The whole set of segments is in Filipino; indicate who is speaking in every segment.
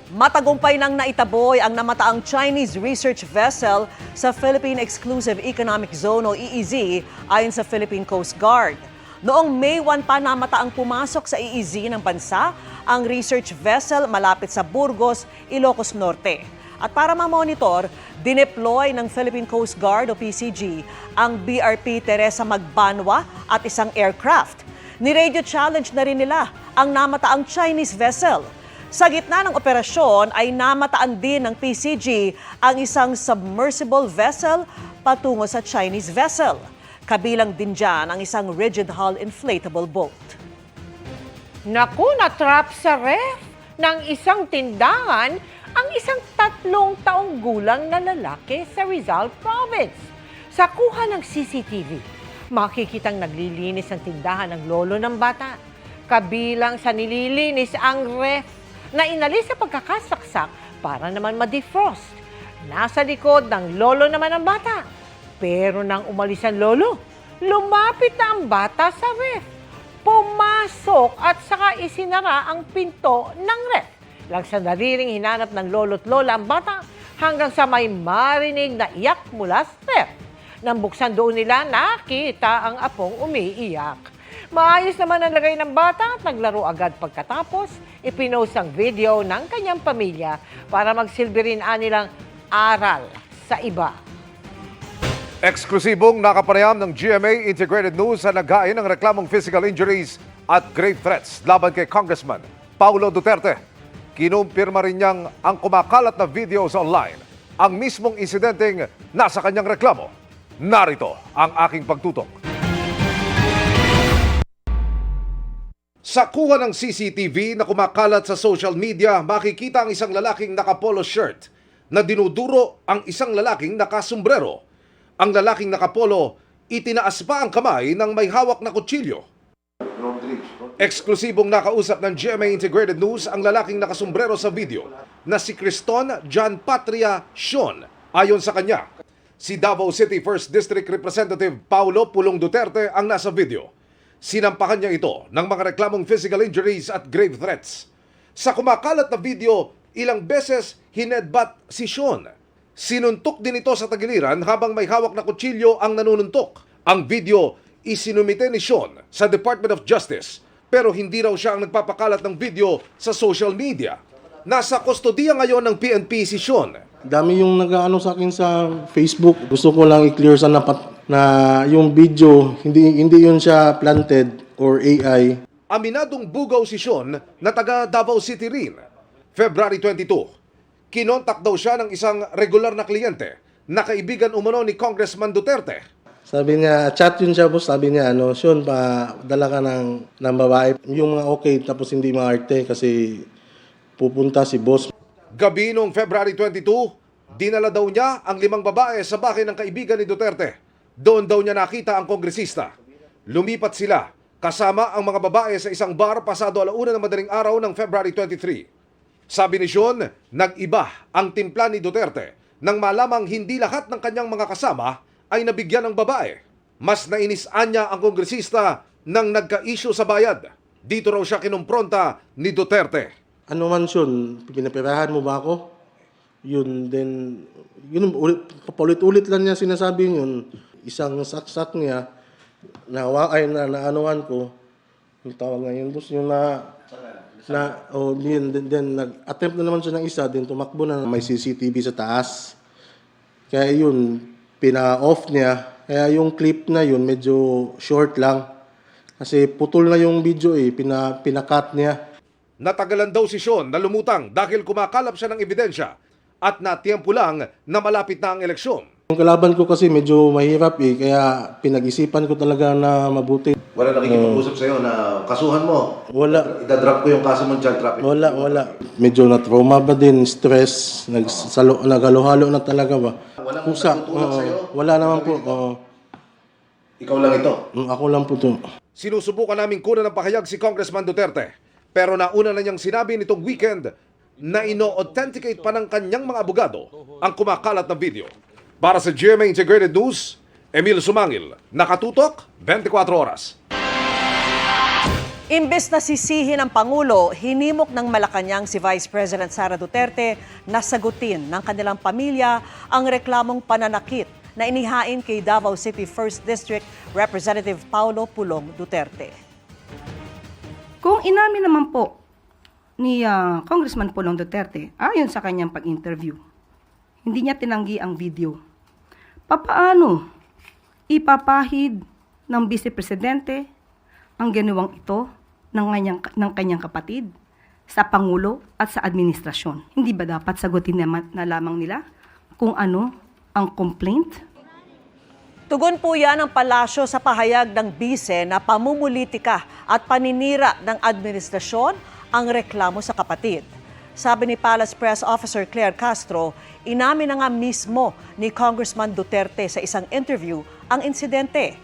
Speaker 1: Matagumpay nang naitaboy ang namataang Chinese research vessel sa Philippine Exclusive Economic Zone o EEZ ayon sa Philippine Coast Guard. Noong May 1 pa namataang pumasok sa EEZ ng bansa ang research vessel malapit sa Burgos, Ilocos Norte. At para ma-monitor, dineploy ng Philippine Coast Guard o PCG ang BRP Teresa Magbanwa at isang aircraft. Ni-radio challenge na rin nila ang namataang Chinese vessel. Sa gitna ng operasyon ay namataan din ng PCG ang isang submersible vessel patungo sa Chinese vessel. Kabilang din dyan ang isang rigid hull inflatable boat.
Speaker 2: Naku, na-trap sa ref ng isang tindahan ang isang 3 taong gulang na lalaki sa Rizal Province. Sa kuha ng CCTV, makikitang naglilinis ang tindahan ng lolo ng bata. Kabilang sa nililinis ang ref na inalis sa pagkakasaksak para naman ma-defrost. Nasa likod ng lolo naman ang bata. Pero nang umalis ang lolo, lumapit na ang bata sa ref. Pumasok at saka isinara ang pinto ng ref. Lang sandali ring hinanap ng lolo't lola ang bata hanggang sa may marinig na iyak mula sa ref. Nang buksan doon nila, nakita ang apong umiiyak. Maayos naman ang lagay ng bata at naglaro agad pagkatapos, ipinost ang video ng kanyang pamilya para magsilbi rin nilang aral sa iba.
Speaker 3: Eksklusibong nakapanayam ng GMA Integrated News sa naghain ng reklamong physical injuries at grave threats laban kay Congressman Paulo Duterte. Kinumpirma rin niyang ang kumakalat na video sa online, ang mismong insidenteng nasa kanyang reklamo. Narito ang aking pagtutok. Sa kuha ng CCTV na kumakalat sa social media, makikita ang isang lalaking nakapolo shirt na dinuduro ang isang lalaking nakasombrero. Ang lalaking nakapolo, itinaas pa ang kamay ng may hawak na kutsilyo. Eksklusibong nakausap ng GMA Integrated News ang lalaking nakasombrero sa video na si Criston John Patria Sean. Ayon sa kanya, si Davao City 1st District Representative Paulo Pulong Duterte ang nasa video. Sinampahan niya ito ng mga reklamong physical injuries at grave threats. Sa kumakalat na video, ilang beses hinedbat si Sean. Sinuntok din ito sa tagiliran habang may hawak na kutsilyo ang nanununtok. Ang video isinumite ni Sean sa Department of Justice pero hindi raw siya ang nagpapakalat ng video sa social media. Nasa kustodiya ngayon ng PNP si Sean.
Speaker 4: Dami yung nag-ano sa akin sa Facebook. Gusto ko lang i-clear na yung video, hindi yun siya planted or AI.
Speaker 3: Aminadong bugaw si Sean na taga Davao City rin. February 22, kinontak daw siya ng isang regular na kliyente na kaibigan umano ni Congressman Duterte.
Speaker 4: Sabi niya, chat yun siya, boss. Sabi niya, Sean, dala ka ng babae. Yung mga okay, tapos hindi maarte kasi pupunta si boss.
Speaker 3: Gabi noong February 22, dinala daw niya ang 5 babae sa bahay ng kaibigan ni Duterte. Doon daw niya nakita ang kongresista. Lumipat sila kasama ang mga babae sa isang bar pasado 1:00 ng madaling araw ng February 23. Sabi ni Sean, nag-iba ang timpla ni Duterte nang malamang hindi lahat ng kanyang mga kasama ay nabigyan ng babae. Mas nainis-an niya ang kongresista nang nagka-issue sa bayad. Dito raw siya kinumpronta ni Duterte.
Speaker 4: Ano man, Sean, pinapirahan mo ba ako? Yun, then, yun, paulit-ulit lang niya sinasabi yun. Isang saksak niya, naanuhan ko, yung tawag nga yun, boss, yung then nag-attempt na naman siya ng isa, then tumakbo na may CCTV sa taas. Kaya yun, pina-off niya. Kaya yung clip na yun, medyo short lang. Kasi putol na yung video pinakat niya.
Speaker 3: Natagalan daw si Sean na lumutang dahil kumakalap siya ng ebidensya at natiyempo lang na malapit na ang eleksyon.
Speaker 4: Yung kalaban ko kasi medyo mahirap kaya pinag-isipan ko talaga na mabuti.
Speaker 5: Wala nakikipag-usap sa'yo na kasuhan mo?
Speaker 4: Wala.
Speaker 5: Idadrop ko yung kaso mong child trafficking?
Speaker 4: Wala. Medyo na-trauma ba din, stress, nagalo-halo na talaga ba.
Speaker 5: Walang
Speaker 4: Kusa,
Speaker 5: nagtutulak sa'yo?
Speaker 4: wala naman po.
Speaker 5: Ikaw lang ito?
Speaker 4: Ako lang po to.
Speaker 3: Sinusubukan naming kunan ng pahayag si Congressman Duterte. Pero nauna na niyang sinabi nitong weekend na ino-authenticate pa ng kanyang mga abogado ang kumakalat na video. Para sa GMA Integrated News, Emil Sumangil, nakatutok 24 oras.
Speaker 1: Imbes na sisihin ng Pangulo, hinimok ng Malacanang si Vice President Sara Duterte na sagutin ng kanilang pamilya ang reklamong pananakit na inihain kay Davao City 1st District Representative Paulo Pulong Duterte.
Speaker 6: Kung inamin naman po ni Congressman Pulong Duterte, ayon sa kanyang pag-interview, hindi niya tinanggi ang video. Papaano ipapahid ng Vice Presidente ang ginawang ito ng kanyang kapatid sa Pangulo at sa administrasyon? Hindi ba dapat sagutin na lamang nila kung ano ang complaint?
Speaker 1: Tugon po yan ng palasyo sa pahayag ng bise na pamumulitika at paninira ng administrasyon ang reklamo sa kapatid. Sabi ni Palace Press Officer Claire Castro, inamin na nga mismo ni Congressman Duterte sa isang interview ang insidente.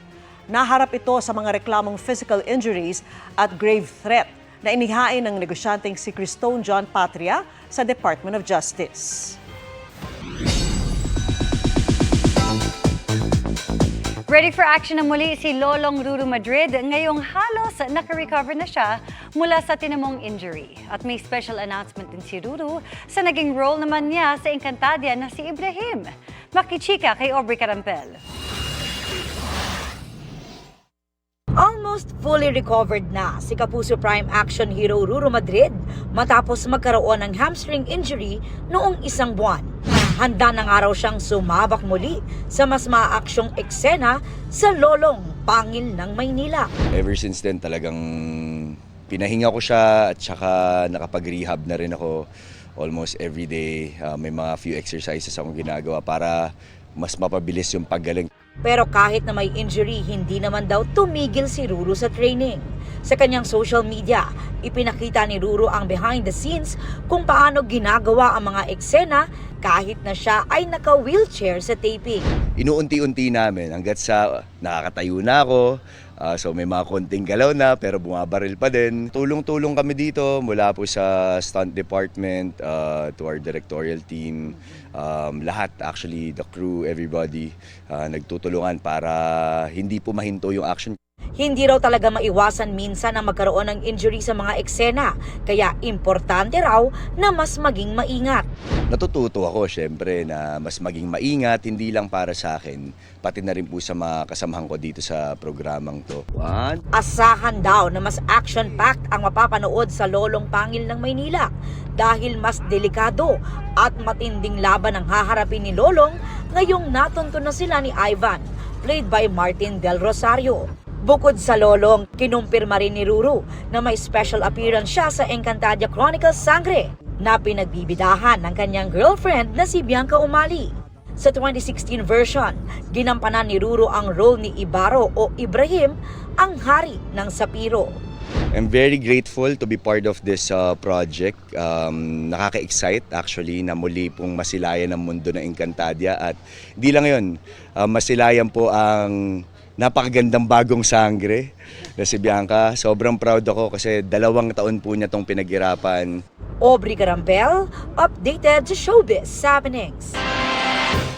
Speaker 1: Naharap ito sa mga reklamong physical injuries at grave threat na inihain ng negosyanteng si Cristone John Patria sa Department of Justice.
Speaker 7: Ready for action na muli si Lolong Ruru Madrid. Ngayong halos naka-recover na siya mula sa tinamong injury. At may special announcement din si Ruru sa naging role naman niya sa Encantadia na si Ibrahim. Makichika kay Aubrey Carampel.
Speaker 8: Almost fully recovered na si Kapuso Prime action hero Ruru Madrid matapos magkaroon ng hamstring injury noong isang buwan. Handa na nga raw siyang sumabak muli sa mas maaaksyong eksena sa Lolong Pangil ng Maynila.
Speaker 9: Ever since then talagang pinahinga ko siya at saka nakapag-rehab na rin ako almost every day. May mga few exercises akong ginagawa para mas mapabilis yung paggaling.
Speaker 8: Pero kahit na may injury, hindi naman daw tumigil si Ruru sa training. Sa kanyang social media, ipinakita ni Ruru ang behind the scenes kung paano ginagawa ang mga eksena kahit na siya ay naka-wheelchair sa taping.
Speaker 9: Inuunti-unti namin hanggat sa nakakatayo na ako. So may mga konting galaw na pero bumabaril pa din. Tulong-tulong kami dito mula po sa stunt department to our directorial team. Lahat actually, the crew, everybody nagtutulungan para hindi po mahinto yung action.
Speaker 8: Hindi raw talaga maiwasan minsan na magkaroon ng injury sa mga eksena, kaya importante raw na mas maging maingat.
Speaker 9: Natututo ako syempre na mas maging maingat, hindi lang para sa akin, pati na rin po sa mga kasamahan ko dito sa programang to.
Speaker 8: Asahan daw na mas action-packed ang mapapanood sa Lolong Pangil ng Maynila dahil mas delikado at matinding laban ang haharapin ni Lolong ngayong natunto na sila ni Ivan, played by Martin Del Rosario. Bukod sa Lolong, kinumpirma rin ni Ruru na may special appearance siya sa Encantadia Chronicles Sangre na pinagbibidahan ng kanyang girlfriend na si Bianca Umali. Sa 2016 version, ginampanan ni Ruru ang role ni Ibarro o Ibrahim, ang hari ng Sapiro.
Speaker 9: I'm very grateful to be part of this project. Nakaka-excite actually na muli pong masilayan ang mundo ng Encantadia at hindi lang yun, masilayan po ang napakagandang bagong sangre na si Bianca. Sobrang proud ako kasi 2 taon po niya itong pinaghirapan.
Speaker 8: Aubrey Carampel, updated sa Showbiz Happenings.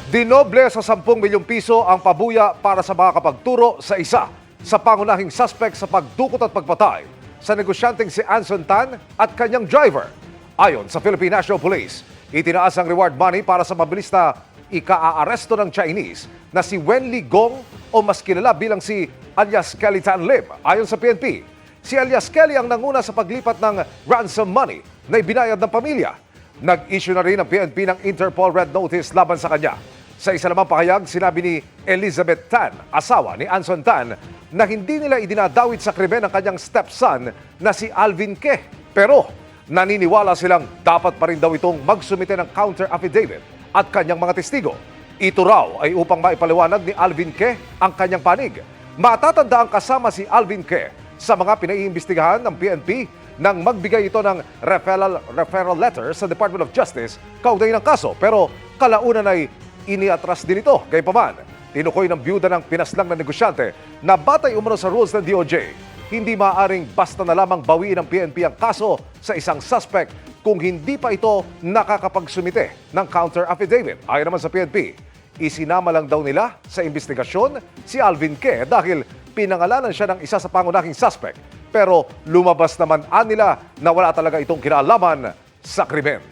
Speaker 3: Dinoble sa 10 milyong piso ang pabuya para sa mga kapagturo sa isa sa pangunahing suspect sa pagdukot at pagpatay sa negosyanteng si Anson Tan at kanyang driver. Ayon sa Philippine National Police, itinaas ang reward money para sa mabilis na ika-aaresto ng Chinese na si Wenli Gong o mas kilala bilang si alias Kelly Tan Lim. Ayon sa PNP, si alias Kelly ang nanguna sa paglipat ng ransom money na ibinayad ng pamilya. Nag-issue na rin ang PNP ng Interpol Red Notice laban sa kanya. Sa isa namang pahayag, sinabi ni Elizabeth Tan, asawa ni Anson Tan, na hindi nila idinadawit sa krimen ang kanyang stepson na si Alvin Ke. Pero naniniwala silang dapat pa rin daw itong magsumite ng counter affidavit at kanyang mga testigo. Ito raw ay upang maipaliwanag ni Alvin Ke ang kanyang panig. Matatanda ang kasama si Alvin Ke sa mga pinaiimbestigahan ng PNP nang magbigay ito ng referral letter sa Department of Justice kaugnay ng kaso. Pero kalaunan ay iniatras din ito. Gayunpaman, tinukoy ng byuda ng pinaslang na negosyante na batay umano sa rules ng DOJ, hindi maaaring basta na lamang bawiin ng PNP ang kaso sa isang suspect kung hindi pa ito nakakapagsumite ng counter affidavit. Ayon naman sa PNP, isinama lang daw nila sa investigasyon si Alvin Ke dahil pinangalanan siya ng isa sa pangunahing suspect Pero lumabas naman nila na wala talaga itong kinalaman sa krimen.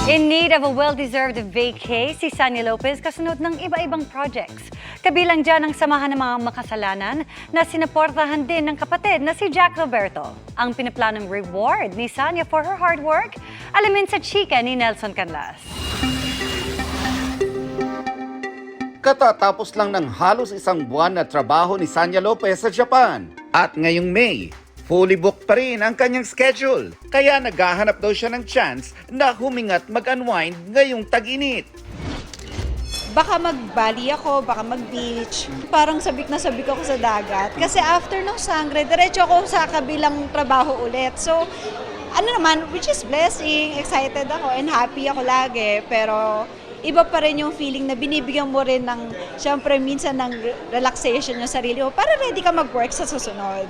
Speaker 7: In need of a well-deserved vacay, si Sanya Lopez kasunod ng iba-ibang projects. Kabilang dyan ang samahan ng mga makasalanan na sinuportahan din ng kapatid na si Jack Roberto. Ang pinaplanong reward ni Sanya for her hard work, alamin sa chika ni Nelson Canlas.
Speaker 10: Katatapos lang ng halos isang buwan na trabaho ni Sanya Lopez sa Japan. At ngayong May, fully booked pa rin ang kanyang schedule. Kaya naghahanap daw siya ng chance na humingat mag-unwind ngayong tag-init.
Speaker 11: Baka mag-Bali ako, baka mag-beach. Parang sabik na sabik ako sa dagat. Kasi after ng sangre, diretso ako sa kabilang trabaho ulit. So, ano naman, which is blessing, excited ako and happy ako lagi. Pero iba pa rin yung feeling na binibigyan mo rin ng, syempre minsan ng relaxation yung sarili mo para ready ka mag-work sa susunod.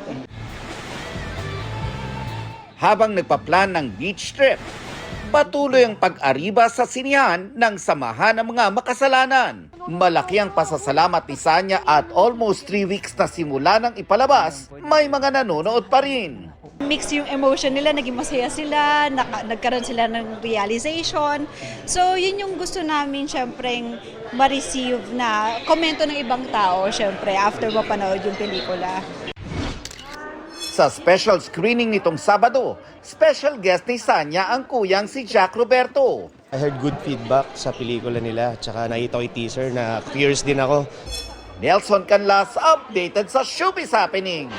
Speaker 10: Habang nagpa-plan ng beach trip, patuloy ang pag-ariba sa sinihan ng samahan ng mga makasalanan. Malaki ang pasasalamat ni Sanya at almost 3 weeks na simula ng ipalabas, may mga nanonood pa rin.
Speaker 11: Mix yung emotion nila, naging masaya sila, nagkaroon sila ng realization. So, yun yung gusto namin, syempre, ma-receive na komento ng ibang tao, syempre, after mapanood yung pelikula.
Speaker 10: Sa special screening nitong Sabado, special guest ni Sanya ang kuyang si Jack Roberto.
Speaker 12: I heard good feedback sa pelikula nila, tsaka nakita ko yung teaser na curious din ako.
Speaker 10: Nelson Canlas, updated sa Showbiz Happening.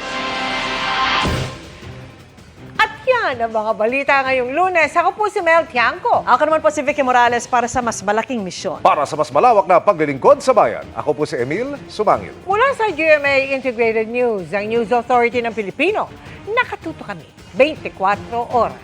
Speaker 2: At yan ang mga balita ngayong Lunes. Ako po si Mel Tiangco.
Speaker 1: Ako naman po si Vicky Morales para sa mas malaking misyon.
Speaker 3: Para sa mas malawak na paglilingkod sa bayan, ako po si Emil Sumangil.
Speaker 2: Mula sa GMA Integrated News, ang News Authority ng Pilipino, nakatuto kami 24 oras.